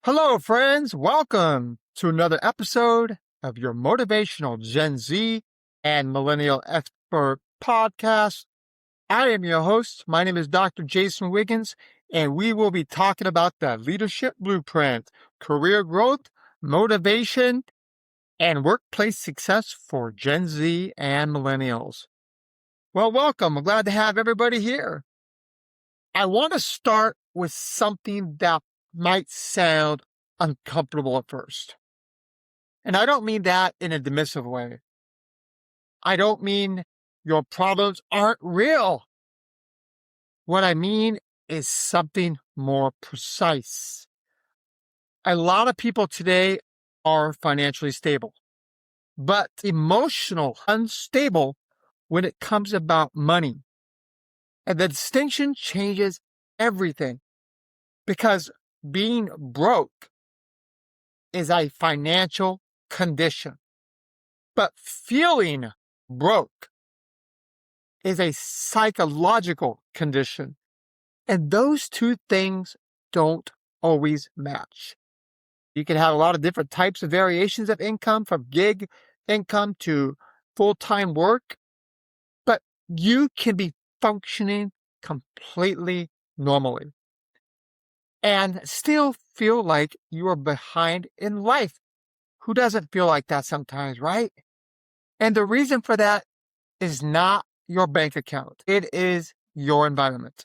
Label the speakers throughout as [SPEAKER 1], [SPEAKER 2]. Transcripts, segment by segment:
[SPEAKER 1] Hello, friends. Welcome to another episode of your motivational Gen Z and Millennial Expert podcast. I am your host. My name is Dr. Jason Wiggins, and we will be talking about the leadership blueprint, career growth, motivation, and workplace success for Gen Z and Millennials. Well, welcome. I'm glad to have everybody here. I want to start with something that might sound uncomfortable at first. And I don't mean that in a dismissive way. I don't mean your problems aren't real. What I mean is something more precise. A lot of people today are financially stable, but emotional, unstable when it comes about money. And the distinction changes everything because being broke is a financial condition, but feeling broke is a psychological condition. And those two things don't always match. You can have a lot of different types of variations of income, from gig income to full-time work, but you can be functioning completely normally and still feel like you are behind in life. Who doesn't feel like that sometimes, right? And the reason for that is not your bank account. It is your environment.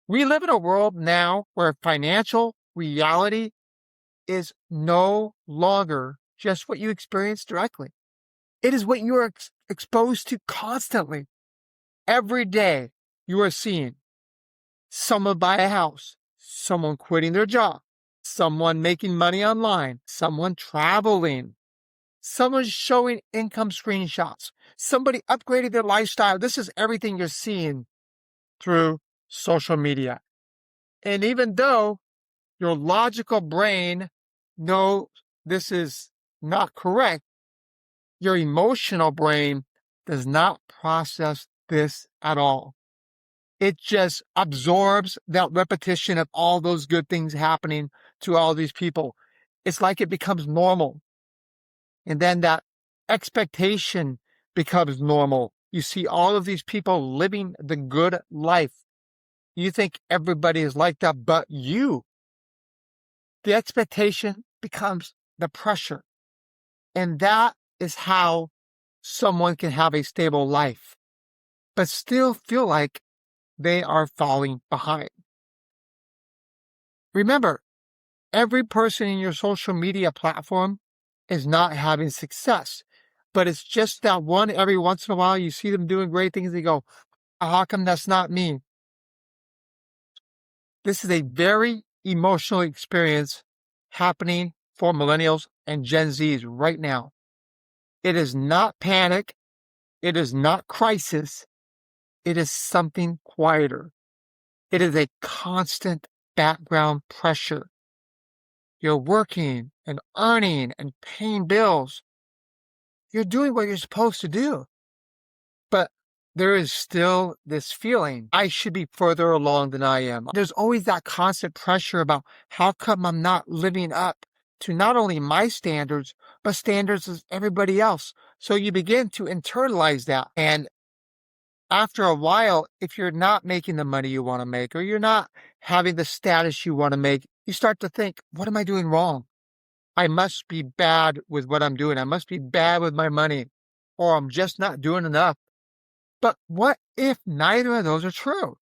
[SPEAKER 1] We live in a world now where financial reality is no longer just what you experience directly. It is what you are exposed to constantly. Every day you are seeing someone buy a house, someone quitting their job, someone making money online, someone traveling, someone showing income screenshots, somebody upgrading their lifestyle. This is everything you're seeing through social media. And even though your logical brain knows this is not correct, your emotional brain does not process this at all. It just absorbs that repetition of all those good things happening to all these people. It's like it becomes normal. And then that expectation becomes normal. You see all of these people living the good life. You think everybody is like that but you. The expectation becomes the pressure. And that is how someone can have a stable life, but still feel like they are falling behind. Remember, every person in your social media platform is not having success, but it's just that one every once in a while you see them doing great things and you go, how come that's not me? This is a very emotional experience happening for millennials and Gen Zs right now. It is not panic. It is not crisis. It is something quieter. It is a constant background pressure. You're working and earning and paying bills. You're doing what you're supposed to do. But there is still this feeling, I should be further along than I am. There's always that constant pressure about how come I'm not living up to not only my standards, but standards of everybody else. So you begin to internalize that. And after a while, if you're not making the money you want to make, or you're not having the status you want to make, you start to think, what am I doing wrong? I must be bad with what I'm doing. I must be bad with my money, or I'm just not doing enough. But what if neither of those are true?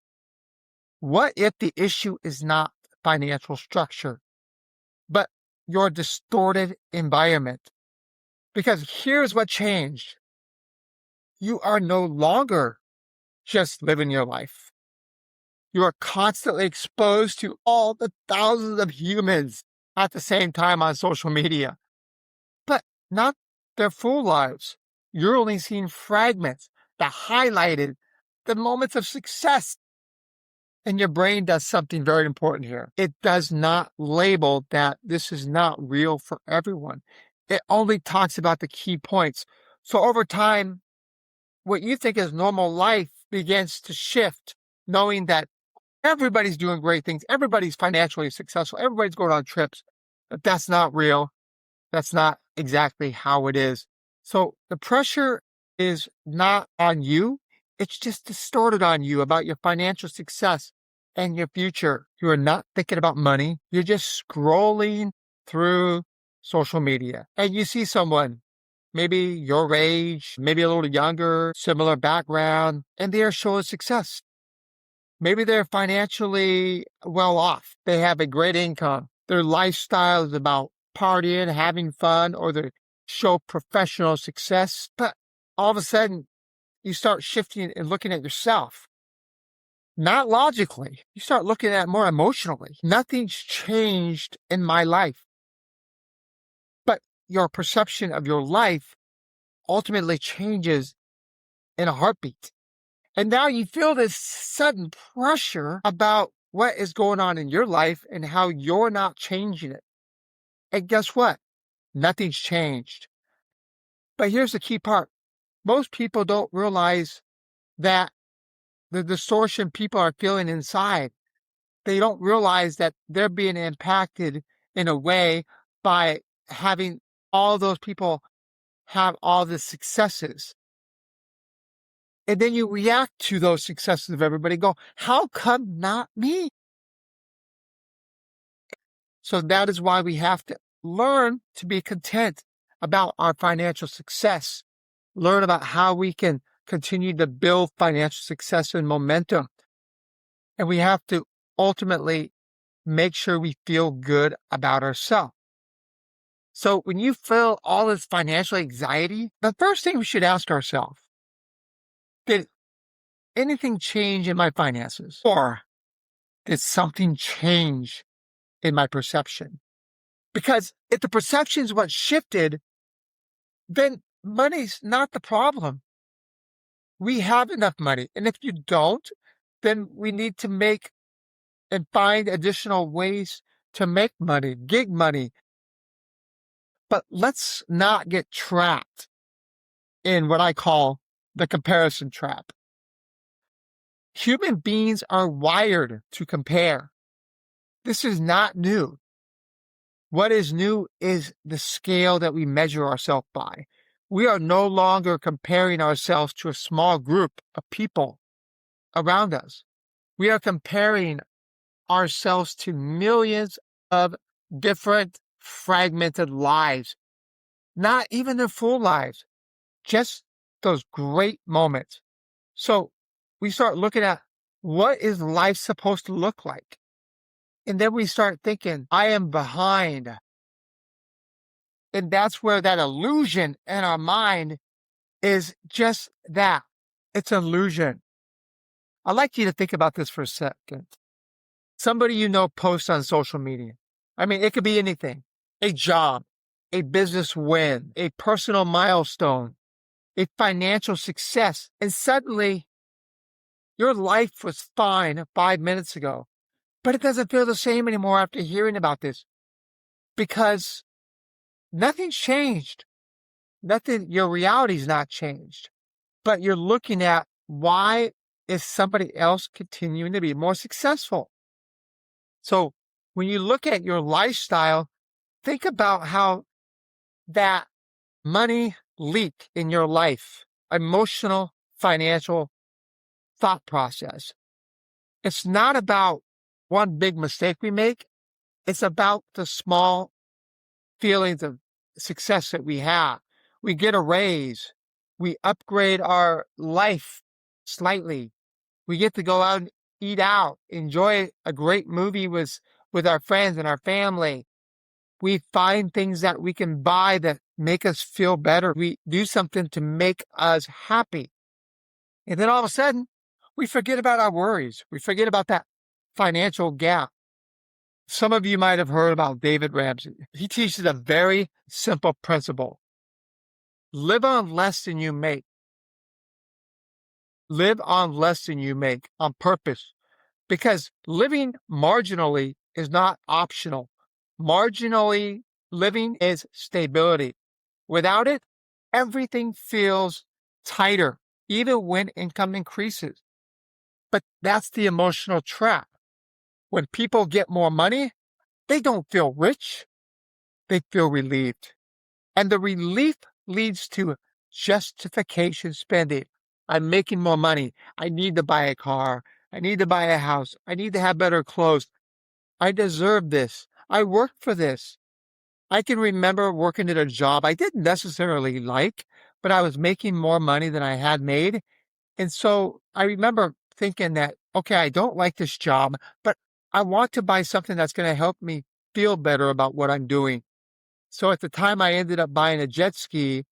[SPEAKER 1] What if the issue is not financial structure, but your distorted environment? Because here's what changed. You are no longer just living your life. You are constantly exposed to all the thousands of humans at the same time on social media, but not their full lives. You're only seeing fragments, the highlighted, the moments of success. And your brain does something very important here. It does not label that this is not real for everyone. It only talks about the key points. So over time, what you think is normal life begins to shift, knowing that everybody's doing great things. Everybody's financially successful. Everybody's going on trips. But that's not real. That's not exactly how it is. So the pressure is not on you. It's just distorted on you about your financial success and your future. You are not thinking about money. You're just scrolling through social media and you see someone, maybe your age, maybe a little younger, similar background, and they are showing success. Maybe they're financially well off. They have a great income. Their lifestyle is about partying, having fun, or they show professional success. But all of a sudden, you start shifting and looking at yourself. Not logically. You start looking at it more emotionally. Nothing's changed in my life. But your perception of your life ultimately changes in a heartbeat. And now you feel this sudden pressure about what is going on in your life and how you're not changing it. And guess what? Nothing's changed. But here's the key part. Most people don't realize that the distortion people are feeling inside, they don't realize that they're being impacted in a way by having all those people have all the successes. And then you react to those successes of everybody, go, how come not me? So that is why we have to learn to be content about our financial success, learn about how we can continue to build financial success and momentum. And we have to ultimately make sure we feel good about ourselves. So when you feel all this financial anxiety, the first thing we should ask ourselves, did anything change in my finances? Or did something change in my perception? Because if the perception is what shifted, then money's not the problem. We have enough money. And if you don't, then we need to make and find additional ways to make money, gig money. But let's not get trapped in what I call the comparison trap. Human beings are wired to compare. This is not new. What is new is the scale that we measure ourselves by. We are no longer comparing ourselves to a small group of people around us. We are comparing ourselves to millions of different fragmented lives, not even their full lives, just those great moments. So we start looking at what is life supposed to look like? And then we start thinking, I am behind. And that's where that illusion in our mind is just that. It's an illusion. I'd like you to think about this for a second. Somebody you know posts on social media. I mean, it could be anything. A job, a business win, a personal milestone, a financial success. And suddenly, your life was fine 5 minutes ago, but it doesn't feel the same anymore after hearing about this because nothing's changed. Your reality's not changed, but you're looking at why is somebody else continuing to be more successful? So when you look at your lifestyle, think about how that money leak in your life, emotional, financial thought process. It's not about one big mistake we make. It's about the small feelings of success that we have. We get a raise. We upgrade our life slightly. We get to go out and eat out, enjoy a great movie with our friends and our family. We find things that we can buy that make us feel better. We do something to make us happy. And then all of a sudden, we forget about our worries. We forget about that financial gap. Some of you might have heard about David Ramsey. He teaches a very simple principle. Live on less than you make. Live on less than you make on purpose. Because living marginally is not optional. Marginally living is stability. Without it, everything feels tighter, even when income increases. But that's the emotional trap. When people get more money, they don't feel rich. they feel relieved. And the relief leads to justification spending. I'm making more money. I need to buy a car. I need to buy a house. I need to have better clothes. I deserve this. I worked for this. I can remember working at a job I didn't necessarily like, but I was making more money than I had made. And so I remember thinking that, okay, I don't like this job, but I want to buy something that's going to help me feel better about what I'm doing. So at the time, I ended up buying a jet ski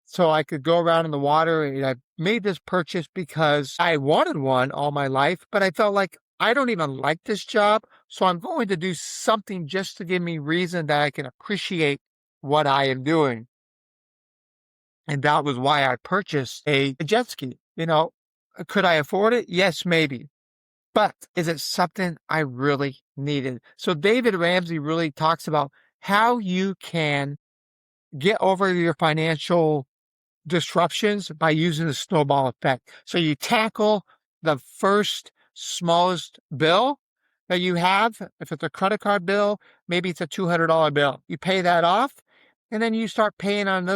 [SPEAKER 1] so I could go around in the water. And I made this purchase because I wanted one all my life, but I felt like I don't even like this job. So I'm going to do something just to give me reason that I can appreciate what I am doing. And that was why I purchased a jet ski. Could I afford it? Yes, maybe. But is it something I really needed? So David Ramsey really talks about how you can get over your financial disruptions by using the snowball effect. So you tackle the first smallest bill that you have. If it's a credit card bill, maybe it's a $200 bill. You pay that off, and then you start paying on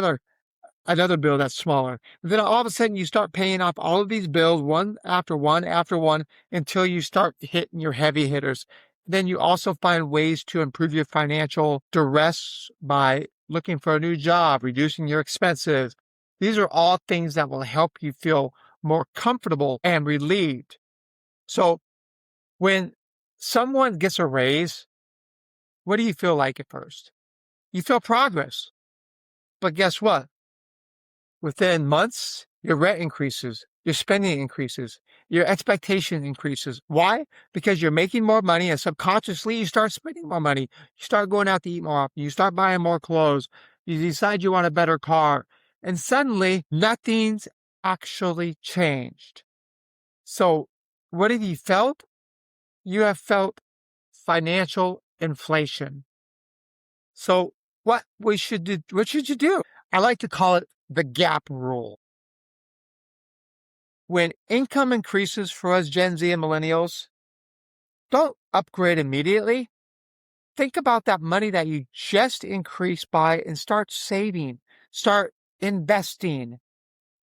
[SPEAKER 1] another bill that's smaller. And then all of a sudden you start paying off all of these bills one after one after one until you start hitting your heavy hitters. Then you also find ways to improve your financial duress by looking for a new job, reducing your expenses. These are all things that will help you feel more comfortable and relieved. So when someone gets a raise, what do you feel like at first? You feel progress. But guess what? Within months, your rent increases, your spending increases, your expectation increases. Why? Because you're making more money and subconsciously you start spending more money. You start going out to eat more often. You start buying more clothes. You decide you want a better car. And suddenly nothing's actually changed. So what have you felt? You have felt financial inflation. So what should you do? I like to call it the gap rule. When income increases for us Gen Z and millennials, don't upgrade immediately. Think about that money that you just increased by and start saving, start investing,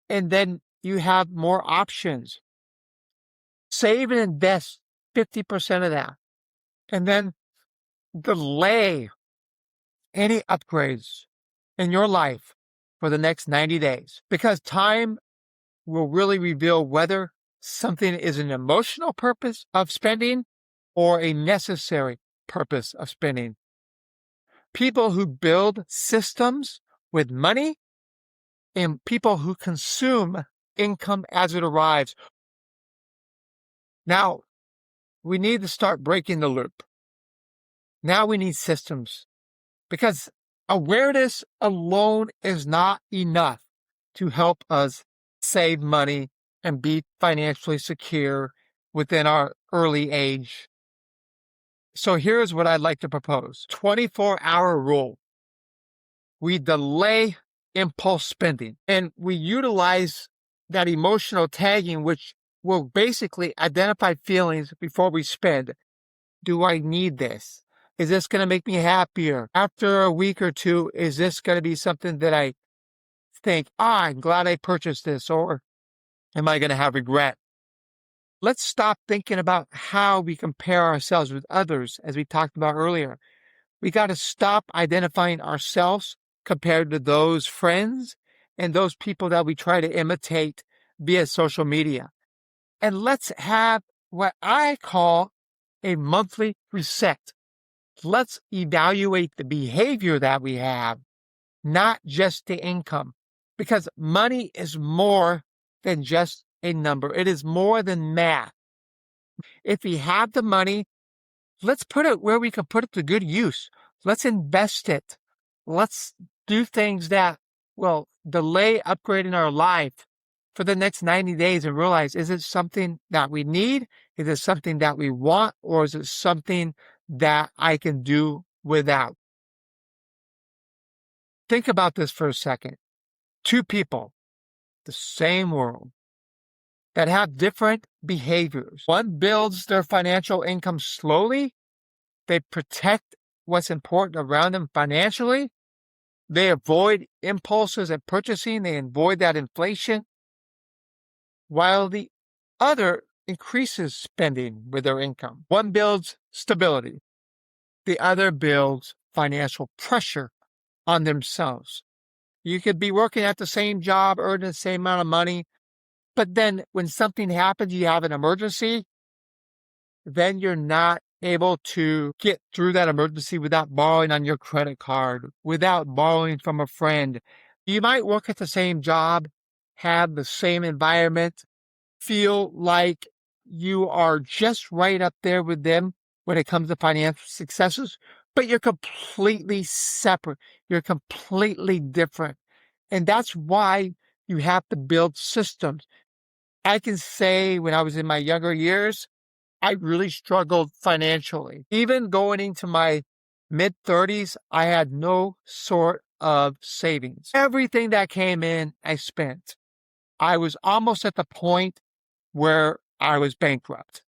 [SPEAKER 1] and then you have more options. Save and invest 50% of that, and then delay any upgrades in your life for the next 90 days because time will really reveal whether something is an emotional purpose of spending or a necessary purpose of spending. People who build systems with money and people who consume income as it arrives. Now, we need to start breaking the loop. Now we need systems because awareness alone is not enough to help us save money and be financially secure within our early age. So here's what I'd like to propose. 24-hour rule. We delay impulse spending and we utilize that emotional tagging, which will basically identify feelings before we spend. Do I need this? Is this going to make me happier? After a week or two, is this going to be something that I think, I'm glad I purchased this, or am I going to have regret? Let's stop thinking about how we compare ourselves with others, as we talked about earlier. We got to stop identifying ourselves compared to those friends and those people that we try to imitate via social media. And let's have what I call a monthly reset. Let's evaluate the behavior that we have, not just the income, because money is more than just a number. It is more than math. If we have the money, let's put it where we can put it to good use. Let's invest it. Let's do things that will delay upgrading our life for the next 90 days and realize, is it something that we need? Is it something that we want? Or is it something that I can do without? Think about this for a second. Two people, the same world, that have different behaviors. One builds their financial income slowly. They protect what's important around them financially. They avoid impulses and purchasing. They avoid that inflation, while the other increases spending with their income. One builds stability. The other builds financial pressure on themselves. You could be working at the same job, earning the same amount of money, but then when something happens, you have an emergency, then you're not able to get through that emergency without borrowing on your credit card, without borrowing from a friend. You might work at the same job, have the same environment, feel like you are just right up there with them when it comes to financial successes, but you're completely separate. You're completely different. And that's why you have to build systems. I can say when I was in my younger years, I really struggled financially. Even going into my mid-30s, I had no sort of savings. Everything that came in, I spent. I was almost at the point where I was bankrupt.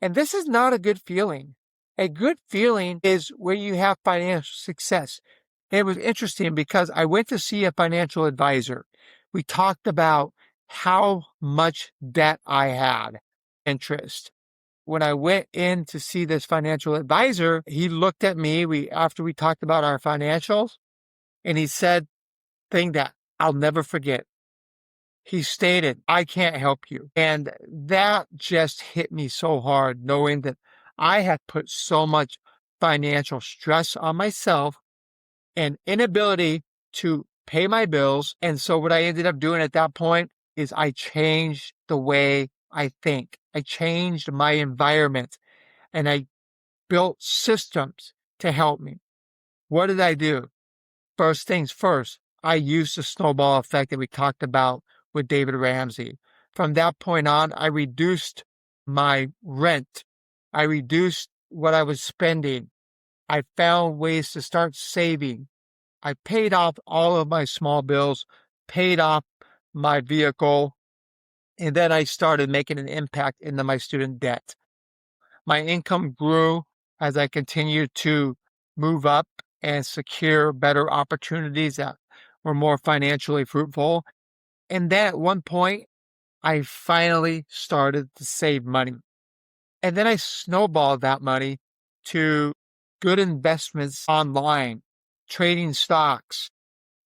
[SPEAKER 1] And this is not a good feeling. A good feeling is when you have financial success. It was interesting because I went to see a financial advisor. We talked about how much debt I had, interest. When I went in to see this financial advisor, he looked at me after we talked about our financials, and he said thing that I'll never forget. He stated, "I can't help you." And that just hit me so hard, knowing that I had put so much financial stress on myself and inability to pay my bills. And so what I ended up doing at that point is I changed the way I think. I changed my environment and I built systems to help me. What did I do? First things first, I used the snowball effect that we talked about with David Ramsey. From that point on, I reduced my rent. I reduced what I was spending. I found ways to start saving. I paid off all of my small bills, paid off my vehicle, and then I started making an impact into my student debt. My income grew as I continued to move up and secure better opportunities that were more financially fruitful. And then at one point, I finally started to save money. And then I snowballed that money to good investments online, trading stocks,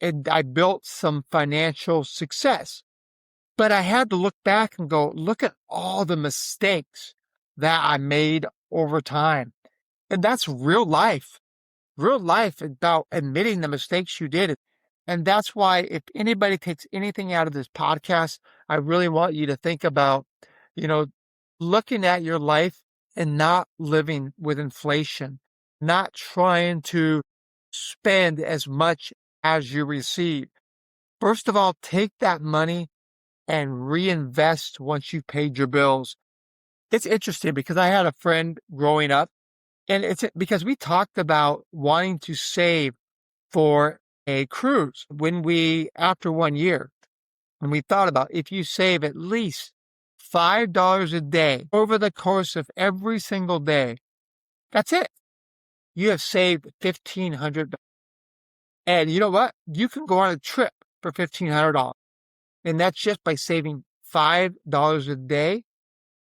[SPEAKER 1] and I built some financial success. But I had to look back and go, look at all the mistakes that I made over time. And that's real life about admitting the mistakes you did. And that's why if anybody takes anything out of this podcast, I really want you to think about, looking at your life and not living with inflation, not trying to spend as much as you receive. First of all, take that money and reinvest once you've paid your bills. It's interesting because I had a friend growing up, and it's because we talked about wanting to save for a cruise after 1 year, and we thought about if you save at least $5 a day over the course of every single day, that's it. You have saved $1,500. And you know what? You can go on a trip for $1,500. And that's just by saving $5 a day,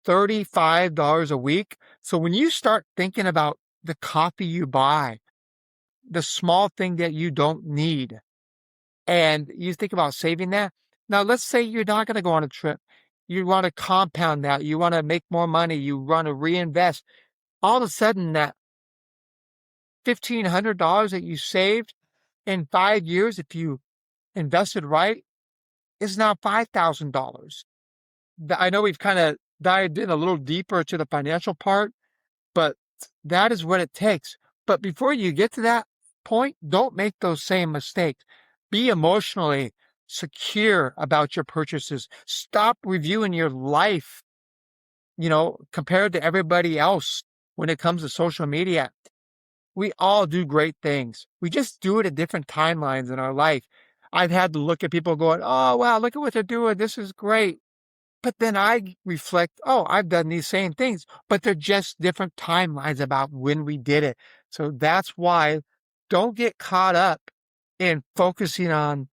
[SPEAKER 1] $35 a week. So when you start thinking about the coffee you buy, the small thing that you don't need, and you think about saving that. Now, let's say you're not going to go on a trip. You want to compound that. You want to make more money. You want to reinvest. All of a sudden, that $1,500 that you saved in 5 years, if you invested right, is now $5,000. I know we've kind of dived in a little deeper to the financial part, but that is what it takes. But before you get to that point, don't make those same mistakes. Be emotionally secure about your purchases. Stop reviewing your life, compared to everybody else when it comes to social media. We all do great things. We just do it at different timelines in our life. I've had to look at people going, "Oh, wow, look at what they're doing. This is great." But then I reflect, oh, I've done these same things, but they're just different timelines about when we did it. So that's why don't get caught up in focusing on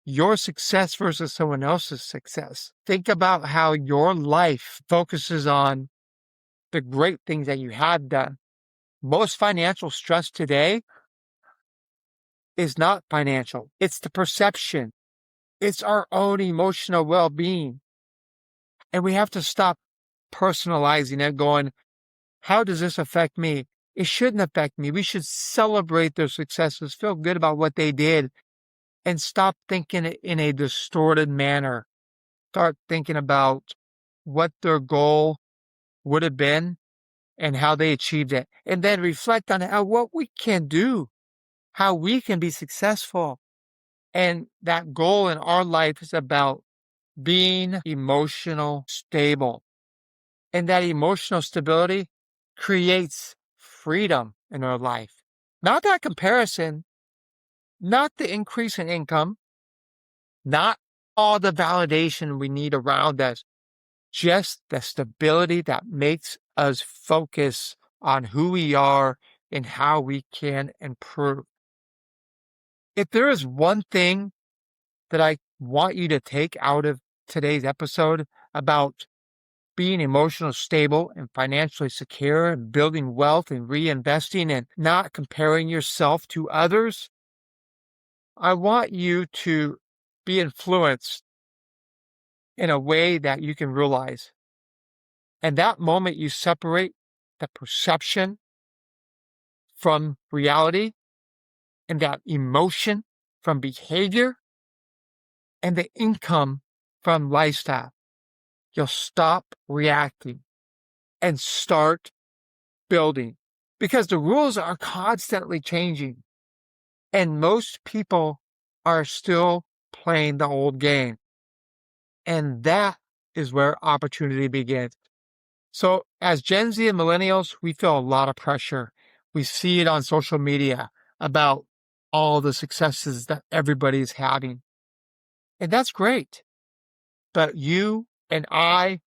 [SPEAKER 1] your success versus someone else's success. Think about how your life focuses on the great things that you have done. Most financial stress today is not financial. It's the perception. It's our own emotional well-being. And we have to stop personalizing it, going, how does this affect me? It shouldn't affect me. We should celebrate their successes, feel good about what they did, and stop thinking it in a distorted manner. Start thinking about what their goal would have been and how they achieved it. And then reflect on what we can do, how we can be successful. And that goal in our life is about being emotional stable. And that emotional stability creates freedom in our life. Not that comparison, not the increase in income, not all the validation we need around us, just the stability that makes us focus on who we are and how we can improve. If there is one thing that I want you to take out of today's episode about being emotionally stable and financially secure and building wealth and reinvesting and not comparing yourself to others, I want you to be influenced in a way that you can realize. And that moment you separate the perception from reality and that emotion from behavior and the income from lifestyle. You'll stop reacting and start building because the rules are constantly changing and most people are still playing the old game. And that is where opportunity begins. So as Gen Z and millennials, we feel a lot of pressure. We see it on social media about all the successes that everybody's having. And that's great. But you and I,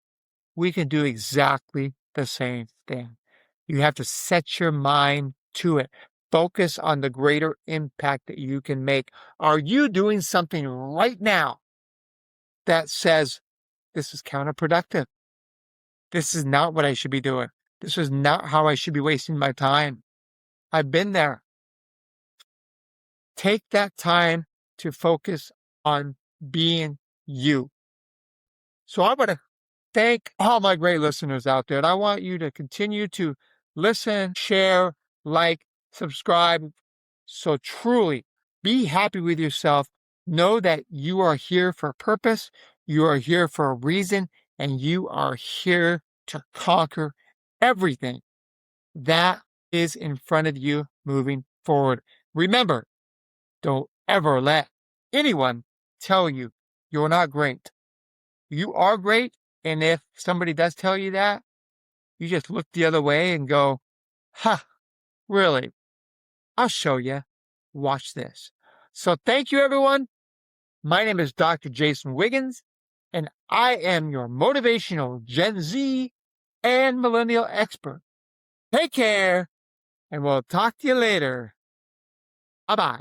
[SPEAKER 1] we can do exactly the same thing. You have to set your mind to it. Focus on the greater impact that you can make. Are you doing something right now that says, this is counterproductive? This is not what I should be doing. This is not how I should be wasting my time. I've been there. Take that time to focus on being you. So I want to thank all my great listeners out there. And I want you to continue to listen, share, like, subscribe. So truly be happy with yourself. Know that you are here for a purpose. You are here for a reason, and you are here to conquer everything that is in front of you moving forward. Remember, don't ever let anyone tell you you're not great. You are great. And if somebody does tell you that, you just look the other way and go, really? I'll show you. Watch this. So thank you, everyone. My name is Dr. Jason Wiggins, and I am your motivational Gen Z and millennial expert. Take care, and we'll talk to you later. Bye-bye.